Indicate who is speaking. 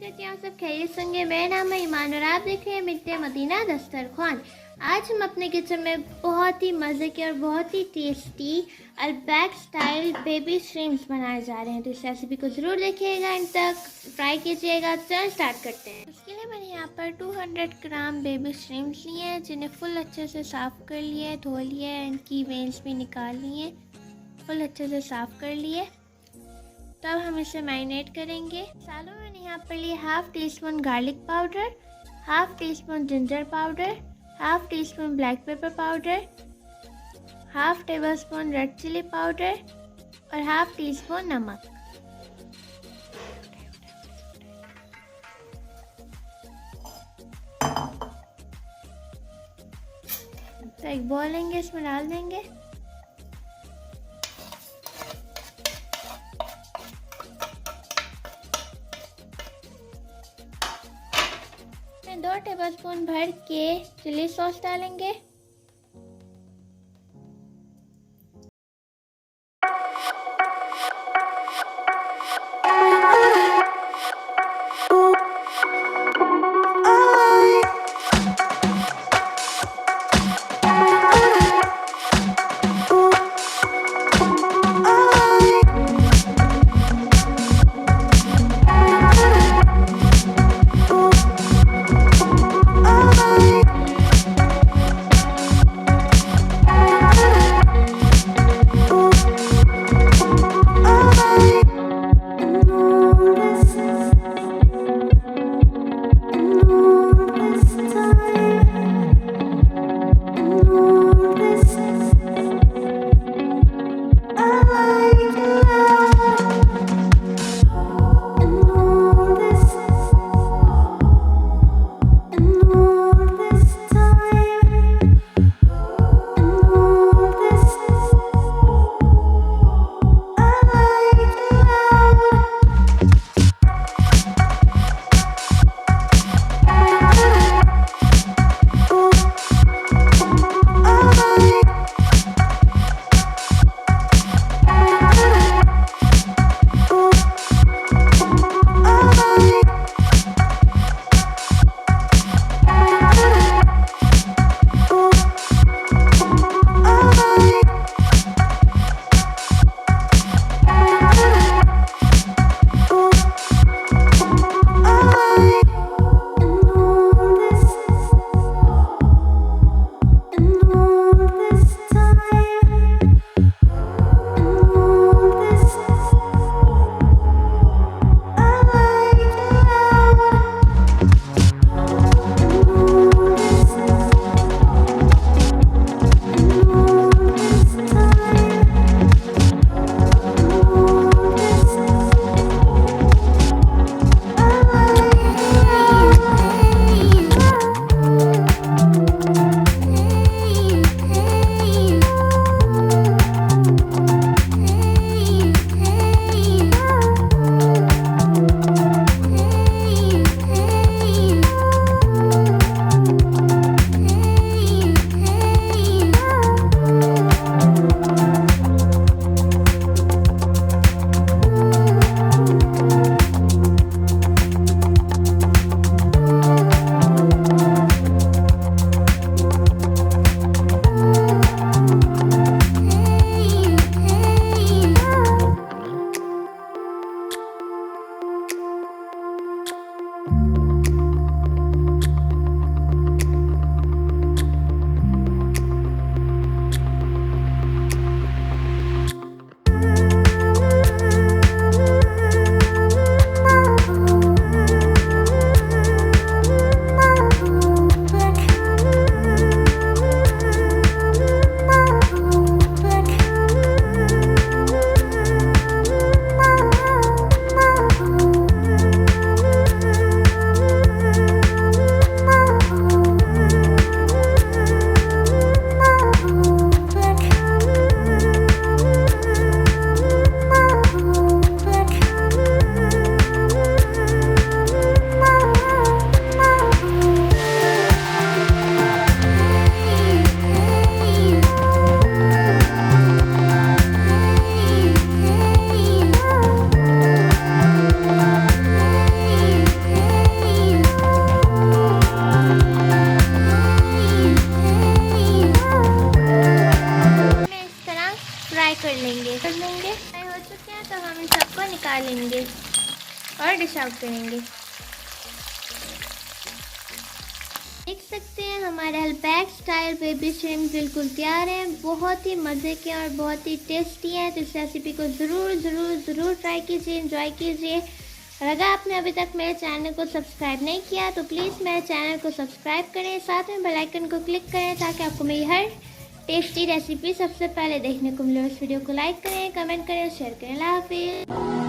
Speaker 1: करती हूँ सब खैरियत होंगे। मेरा नाम है ईमान और आप देख रहे हैं बिंत-ए-मदीना दस्तरखान। आज हम अपने किचन में बहुत ही मज़े के और बहुत ही टेस्टी अल्बैक स्टाइल बेबी श्रिम्प्स बनाए जा रहे हैं, तो इस रेसिपी को ज़रूर देखिएगा, एंड तक ट्राई कीजिएगा। तो स्टार्ट करते हैं। उसके लिए मैंने यहाँ पर 200 ग्राम बेबी श्रिम्प्स लिए हैं, जिन्हें फुल अच्छे से साफ़ कर लिए, धो लिए, इनकी वेन्स भी निकाल लिए, फुल अच्छे से साफ़ कर लिए। तब हम इसे मैरिनेट करेंगे। मसालों में मैंने यहाँ पर लिए half teaspoon garlic powder, half teaspoon ginger powder, half teaspoon black pepper powder, half tablespoon red chilli powder और हाफ़ टी स्पून नमक। तो एक बॉल लेंगे, इसमें डाल देंगे। इसमें 2 टेबलस्पून भर के चिली सॉस डालेंगे। डिश आउट करेंगे। देख सकते हैं हमारे अल्बैक स्टाइल बेबी श्रिम्प बिल्कुल तैयार हैं। बहुत ही मज़े के और बहुत ही टेस्टी हैं। तो इस रेसिपी को ज़रूर ट्राई कीजिए, एंजॉय कीजिए। और अगर आपने अभी तक मेरे चैनल को सब्सक्राइब नहीं किया तो प्लीज़ मेरे चैनल को सब्सक्राइब करें, साथ में बेल आइकन को क्लिक करें ताकि आपको मेरी हर टेस्टी रेसिपी सबसे पहले देखने को मिले। इस वीडियो को लाइक करें, कमेंट करें, शेयर करें। अल्लाह हाफिज़।